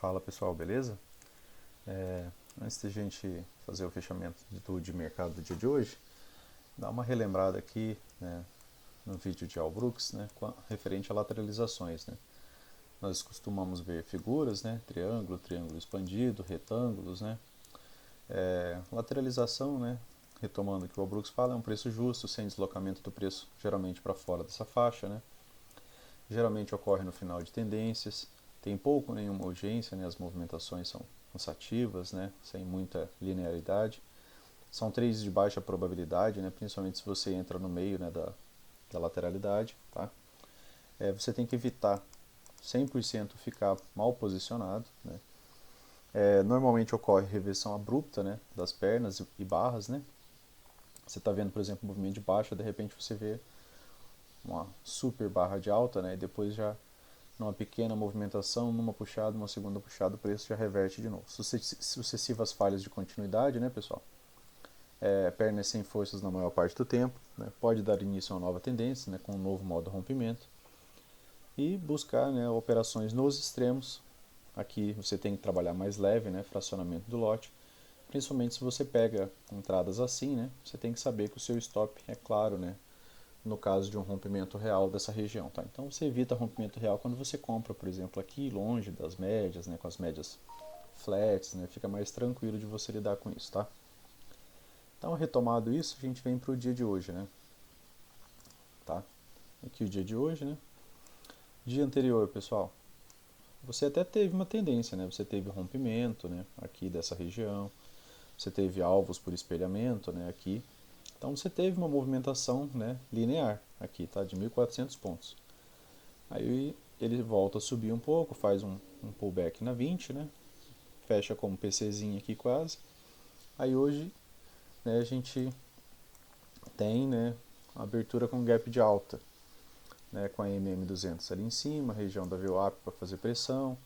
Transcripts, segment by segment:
Fala pessoal, beleza? Antes de a gente fazer o fechamento de mercado do dia de hoje, dá uma relembrada aqui, né, no vídeo de Al Brooks, né, referente a lateralizações. Né? Nós costumamos ver figuras, né, triângulo, triângulo expandido, retângulos. Né? Lateralização, né, retomando o que o Al Brooks fala, é um preço justo, sem deslocamento do preço geralmente para fora dessa faixa. Né? Geralmente ocorre no final de tendências, tem pouco ou nenhuma urgência, né? As movimentações são cansativas, né? Sem muita linearidade. São trades de baixa probabilidade, né? Principalmente se você entra no meio, né, da lateralidade. Tá? Você tem que evitar 100% ficar mal posicionado. Né? Normalmente ocorre reversão abrupta, né, das pernas e barras. Né? Você está vendo, por exemplo, um movimento de baixa, de repente você vê uma super barra de alta, né, e depois já numa pequena movimentação, numa puxada, uma segunda puxada, o preço já reverte de novo. Sucessivas falhas de continuidade, né, pessoal? Pernas sem forças na maior parte do tempo, né? Pode dar início a uma nova tendência, né, com um novo modo rompimento. E buscar, né, operações nos extremos. Aqui você tem que trabalhar mais leve, né, fracionamento do lote. Principalmente se você pega entradas assim, né, você tem que saber que o seu stop é claro, né, no caso de um rompimento real dessa região. Tá? Então você evita rompimento real quando você compra, por exemplo, aqui longe das médias, né, com as médias flats, né, fica mais tranquilo de você lidar com isso. Tá? Então, retomado isso, a gente vem para o dia de hoje. Né? Tá? Aqui o dia de hoje. Né? Dia anterior, pessoal, você até teve uma tendência, né? Você teve rompimento, né, aqui dessa região, você teve alvos por espelhamento, né, aqui. Então você teve uma movimentação, né, linear aqui, tá, de 1.400 pontos. Aí ele volta a subir um pouco, faz um pullback na 20, né, fecha como PCzinho aqui quase. Aí hoje, né, a gente tem, né, a abertura com gap de alta, né, com a MM200 ali em cima, região da VWAP para fazer pressão.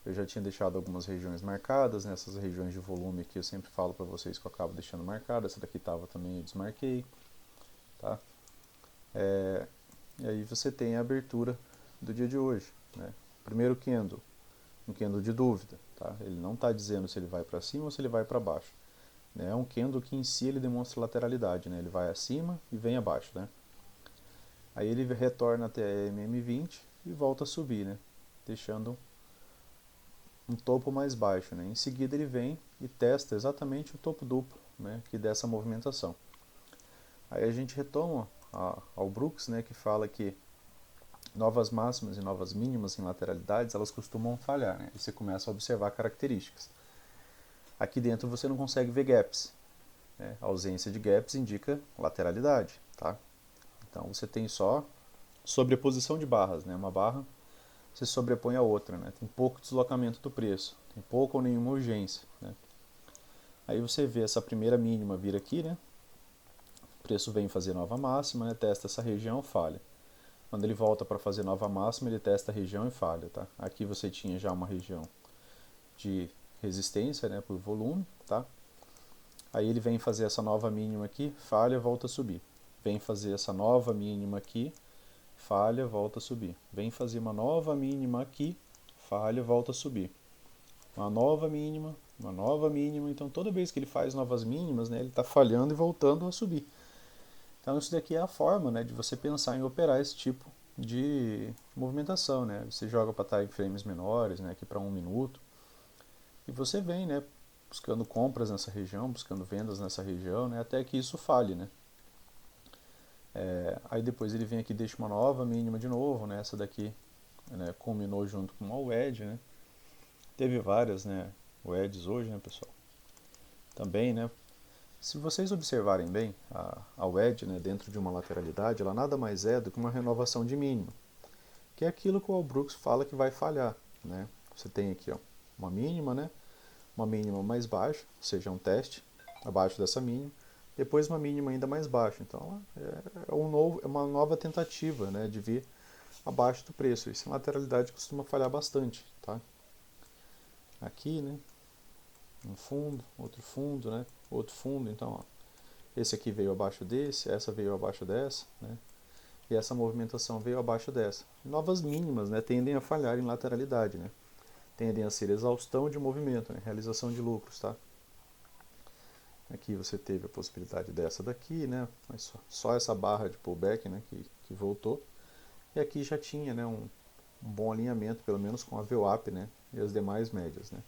Eu já tinha deixado algumas regiões marcadas, nessas regiões de volume aqui eu sempre falo para vocês que eu acabo deixando marcada. Essa daqui estava também, eu desmarquei. Tá? E aí você tem a abertura do dia de hoje. Né? Primeiro candle, um candle de dúvida. Tá? Ele não está dizendo se ele vai para cima ou se ele vai para baixo. Né? É um candle que em si ele demonstra lateralidade. Né? Ele vai acima e vem abaixo. Né? Aí ele retorna até a MM20 e volta a subir, né? Deixando um topo mais baixo. Né? Em seguida ele vem e testa exatamente o topo duplo, né, que dessa movimentação. Aí a gente retoma ao Brooks, né, que fala que novas máximas e novas mínimas em lateralidades elas costumam falhar. Né? E você começa a observar características. Aqui dentro você não consegue ver gaps. Né? A ausência de gaps indica lateralidade. Tá? Então você tem só sobreposição de barras. Né? Uma barra se sobrepõe a outra, né? Tem pouco deslocamento do preço, tem pouca ou nenhuma urgência, né? Aí você vê essa primeira mínima vir aqui, né? O preço vem fazer nova máxima, né? Testa essa região, falha. Quando ele volta para fazer nova máxima, ele testa a região e falha, tá? Aqui você tinha já uma região de resistência, né, por volume, tá? Aí ele vem fazer essa nova mínima aqui, falha, volta a subir. Vem fazer essa nova mínima aqui, falha, volta a subir. Vem fazer uma nova mínima aqui, falha, volta a subir. Uma nova mínima, então toda vez que ele faz novas mínimas, né, ele está falhando e voltando a subir. Então isso daqui é a forma, né, de você pensar em operar esse tipo de movimentação. Né? Você joga para time frames menores, né, aqui para 1 minuto, e você vem, né, buscando compras nessa região, buscando vendas nessa região, né, até que isso falhe. Né? Aí depois ele vem aqui e deixa uma nova mínima de novo, né, essa daqui, né, culminou junto com uma wedge, né? Teve várias, né, wedges hoje, né, pessoal? Também, né? Se vocês observarem bem, a wedge, né, dentro de uma lateralidade, ela nada mais é do que uma renovação de mínima, que é aquilo que o Al Brooks fala que vai falhar. Né? Você tem aqui, ó, uma mínima, né, uma mínima mais baixa, ou seja, um teste abaixo dessa mínima, depois uma mínima ainda mais baixa. Então é uma nova tentativa, né, de vir abaixo do preço. Isso em lateralidade costuma falhar bastante. Tá? Aqui, né, um fundo, né, outro fundo. Então, ó, esse aqui veio abaixo desse, essa veio abaixo dessa, né, e essa movimentação veio abaixo dessa. Novas mínimas, né, tendem a falhar em lateralidade. Né. tendem a ser exaustão de movimento, né? Realização de lucros, tá? Aqui você teve a possibilidade dessa daqui, né? Mas só essa barra de pullback, né? Que voltou. E aqui já tinha, né? Um bom alinhamento, pelo menos com a VWAP, né? E as demais médias, né?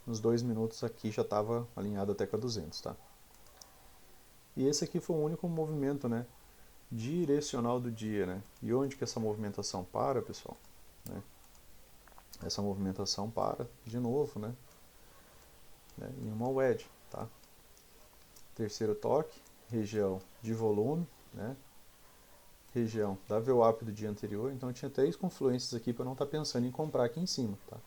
Nos 2 minutos aqui já estava alinhado até com a 200, tá? E esse aqui foi o único movimento, né? Direcional do dia, né? E onde que essa movimentação para, pessoal? Né? Essa movimentação para de novo, né? Em uma wedge, tá? Terceiro toque, região de volume, né? Região da VWAP do dia anterior. Então eu tinha 3 confluências aqui para não estar pensando em comprar aqui em cima, tá?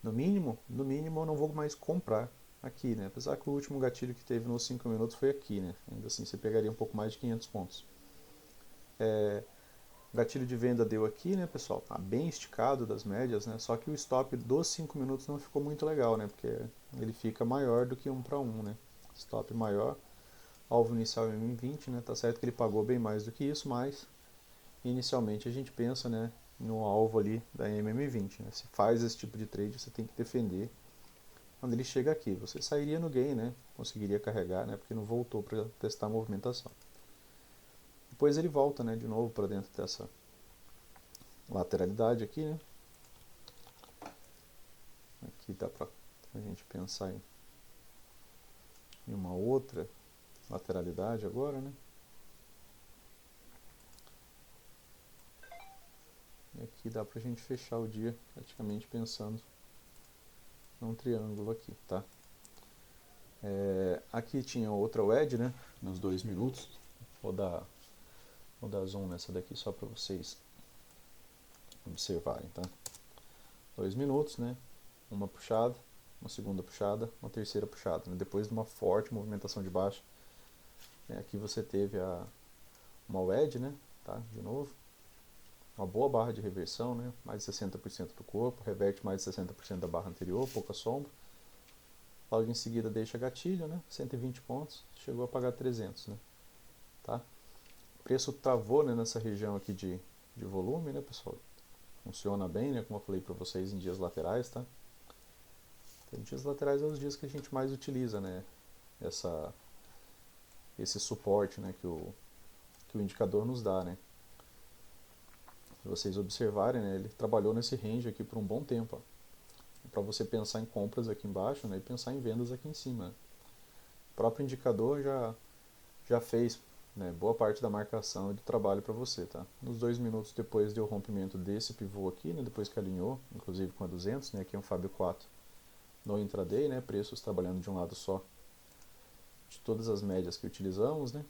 No mínimo eu não vou mais comprar aqui, né? Apesar que o último gatilho que teve nos 5 minutos foi aqui, né? Ainda assim você pegaria um pouco mais de 500 pontos. O gatilho de venda deu aqui, né, pessoal? Tá bem esticado das médias, né? Só que o stop dos 5 minutos não ficou muito legal, né? Porque ele fica maior do que 1 para 1, né? Stop maior, alvo inicial MM20, né? Tá certo que ele pagou bem mais do que isso, mas inicialmente a gente pensa, né, no alvo ali da MM20, né? Se faz esse tipo de trade, você tem que defender quando ele chega aqui. Você sairia no gain, né? Conseguiria carregar, né? Porque não voltou para testar a movimentação. Depois ele volta, né, de novo para dentro dessa lateralidade aqui, né? Aqui dá para a gente pensar em uma outra lateralidade agora, né? E aqui dá pra gente fechar o dia praticamente pensando num triângulo aqui, tá? Aqui tinha outra wedge, né? Nos 2 minutos. Vou dar zoom nessa daqui só para vocês observarem, tá? 2 minutos, né? Uma puxada, uma segunda puxada, uma terceira puxada, né? Depois de uma forte movimentação de baixa. Aqui você teve uma wedge, né? Tá? De novo. Uma boa barra de reversão, né? Mais de 60% do corpo, reverte mais de 60% da barra anterior, pouca sombra. Logo em seguida deixa gatilho, né? 120 pontos, chegou a pagar 300, né? Tá? O preço travou, né, nessa região aqui de volume, né, pessoal? Funciona bem, né? Como eu falei para vocês, em dias laterais, tá? Então, dias laterais é os dias que a gente mais utiliza, né? Esse suporte, né, que o indicador nos dá, né? Se vocês observarem, né, ele trabalhou nesse range aqui por um bom tempo, para você pensar em compras aqui embaixo, né, e pensar em vendas aqui em cima. O próprio indicador já fez, né, boa parte da marcação e do trabalho para você, tá? Nos 2 minutos depois do rompimento desse pivô aqui, né, depois que alinhou, inclusive com a 200, né, aqui é um Fábio 4 no intraday, né, preços trabalhando de um lado só de todas as médias que utilizamos, né?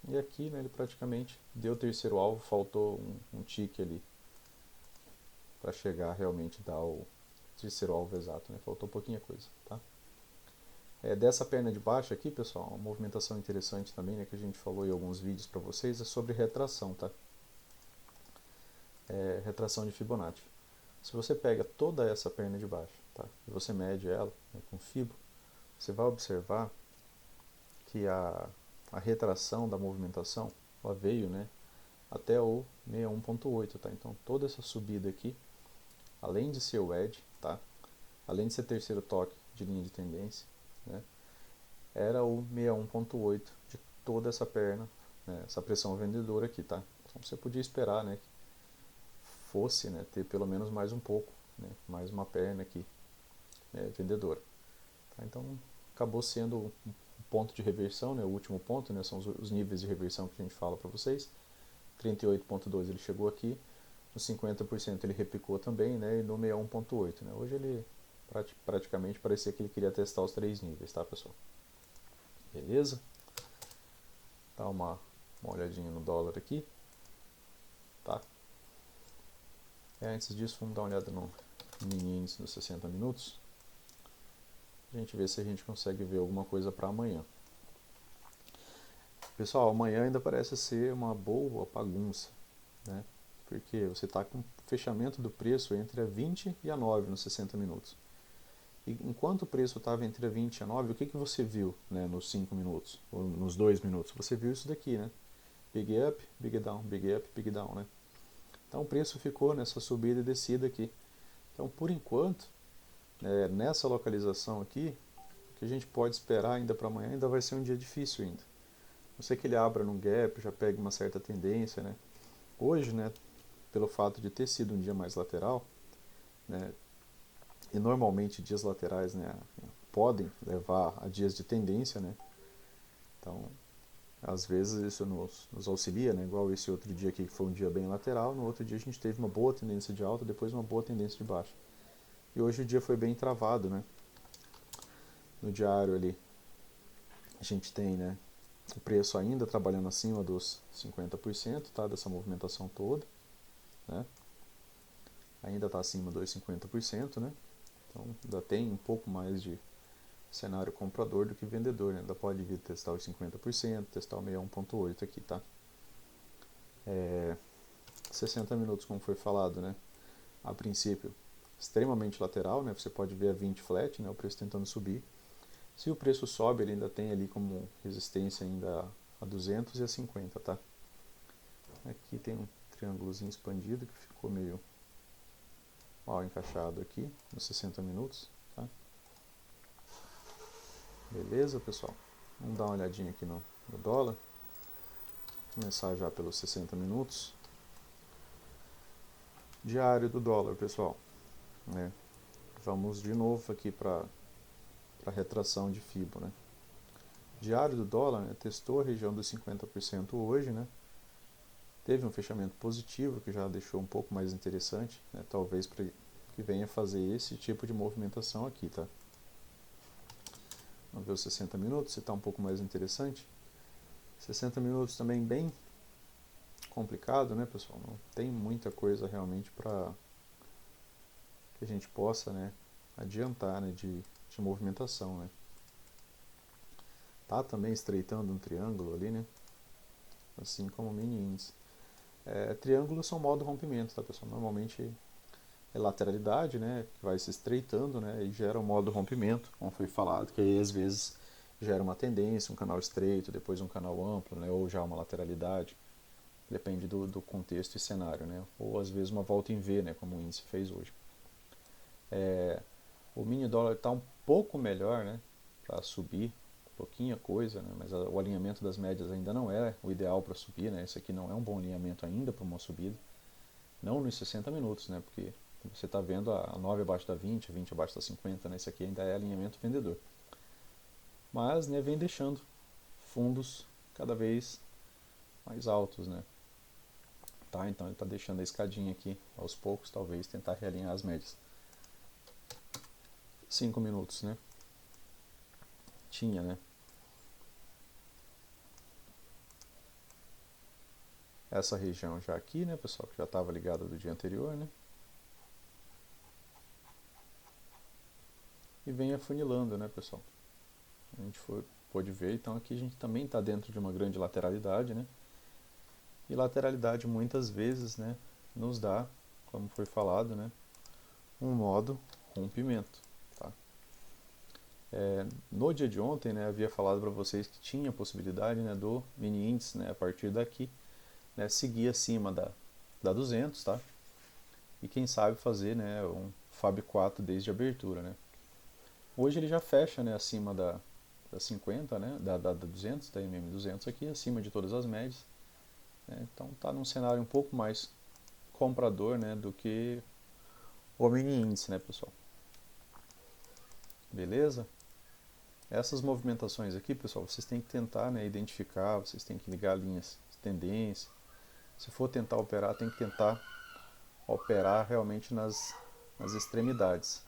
E aqui, né, ele praticamente deu o terceiro alvo, faltou um tique ali para chegar realmente a dar o terceiro alvo exato, né? Faltou pouquinha coisa, tá? Dessa perna de baixo aqui, pessoal, uma movimentação interessante também, né, que a gente falou em alguns vídeos para vocês, é sobre retração, tá? Retração de Fibonacci. Se você pega toda essa perna de baixo, tá? E você mede ela, né, com Fibo, você vai observar que a retração da movimentação, ela veio, né, até o 61.8, tá? Então toda essa subida aqui, além de ser o edge, tá? Além de ser terceiro toque de linha de tendência, né, era o 61.8 de toda essa perna, né, essa pressão vendedora aqui, tá? Então você podia esperar, né, que fosse, né, ter pelo menos mais um pouco, né, mais uma perna aqui, vendedora. Tá? Então acabou sendo um ponto de reversão, né, o último ponto, né, são os níveis de reversão que a gente fala para vocês. 38.2 ele chegou aqui, no 50% ele repicou também, né, e no 61.8, né. Hoje ele praticamente parecia que ele queria testar os 3 níveis, tá, pessoal? Beleza? Dá uma olhadinha no dólar aqui, tá? Antes disso, vamos dar uma olhada no mini índice dos 60 minutos. A gente vê se a gente consegue ver alguma coisa para amanhã. Pessoal, amanhã ainda parece ser uma boa bagunça, né? Porque você está com o fechamento do preço entre a 20 e a 9 nos 60 minutos. E enquanto o preço estava entre a 20 e a 9, o que você viu, né, nos 5 minutos, ou nos 2 minutos? Você viu isso daqui, né? Big up, big down, big up, big down, né? Então o preço ficou nessa subida e descida aqui. Então, por enquanto, nessa localização aqui, o que a gente pode esperar ainda para amanhã ainda vai ser um dia difícil ainda. Eu sei que ele abra num gap, já pegue uma certa tendência, né? Hoje, né, pelo fato de ter sido um dia mais lateral, né, e normalmente dias laterais, né, podem levar a dias de tendência, né? Então, às vezes isso nos auxilia, né? Igual esse outro dia aqui que foi um dia bem lateral, no outro dia a gente teve uma boa tendência de alta, depois uma boa tendência de baixa. E hoje o dia foi bem travado, né? No diário ali a gente tem, né, o preço ainda trabalhando acima dos 50%, tá, dessa movimentação toda, né? Ainda está acima dos 50%, né? Então ainda tem um pouco mais de cenário comprador do que vendedor, né? Ainda pode vir testar os 50%, testar o 61.8 aqui, tá? 60 minutos, como foi falado, né? A princípio, extremamente lateral, né? Você pode ver a 20 flat, né? O preço tentando subir. Se o preço sobe, ele ainda tem ali como resistência ainda a 200 e a 50, tá? Aqui tem um triângulozinho expandido que ficou meio mal encaixado aqui nos 60 minutos, tá? Beleza, pessoal? Vamos dar uma olhadinha aqui no dólar. Vou começar já pelos 60 minutos. Diário do dólar, pessoal, né? Vamos de novo aqui para a retração de FIBO, né? Diário do dólar, né, testou a região dos 50% hoje, né? Teve um fechamento positivo, que já deixou um pouco mais interessante, né? Talvez para que venha fazer esse tipo de movimentação aqui, tá? Vamos ver os 60 minutos, se está um pouco mais interessante. 60 minutos também bem complicado, né, pessoal? Não tem muita coisa realmente para que a gente possa, né, adiantar, né, de movimentação, né? Tá também estreitando um triângulo ali, né? Assim como o mini índice. Triângulos são modo rompimento, tá, pessoal? Normalmente é lateralidade, né, que vai se estreitando, né, e gera um modo rompimento, como foi falado, que aí às vezes gera uma tendência, um canal estreito, depois um canal amplo, né, ou já uma lateralidade. Depende do contexto e cenário, né? Ou às vezes uma volta em V, né? Como o índice fez hoje. O mini dólar está um pouco melhor, né? Para subir, pouquinha coisa, né? Mas o alinhamento das médias ainda não é o ideal para subir, né? Esse aqui não é um bom alinhamento ainda para uma subida. Não nos 60 minutos, né? Porque você está vendo a 9 abaixo da 20, a 20 abaixo da 50, né? Esse aqui ainda é alinhamento vendedor. Mas, né, vem deixando fundos cada vez mais altos, né? Tá, então ele está deixando a escadinha aqui aos poucos, talvez tentar realinhar as médias. 5 minutos, né? Tinha, né? Essa região já aqui, né, pessoal, que já estava ligada do dia anterior, né? E vem afunilando, né, pessoal? A gente pôde ver, então aqui a gente também está dentro de uma grande lateralidade, né? E lateralidade muitas vezes, né, nos dá, como foi falado, né, um modo rompimento. Tá? No dia de ontem, né, havia falado para vocês que tinha a possibilidade, né, do mini índice, né, a partir daqui, né, seguir acima da 200, tá? E quem sabe fazer, né, um FAB 4 desde a abertura, né? Hoje ele já fecha, né, acima da 50, né, da 200, da MM200 aqui, acima de todas as médias. Né? Então está num cenário um pouco mais comprador, né, do que o mini índice, né, pessoal? Beleza? Essas movimentações aqui, pessoal, vocês têm que tentar, né, identificar, vocês têm que ligar linhas de tendência. Se for tentar operar, tem que tentar operar realmente nas extremidades.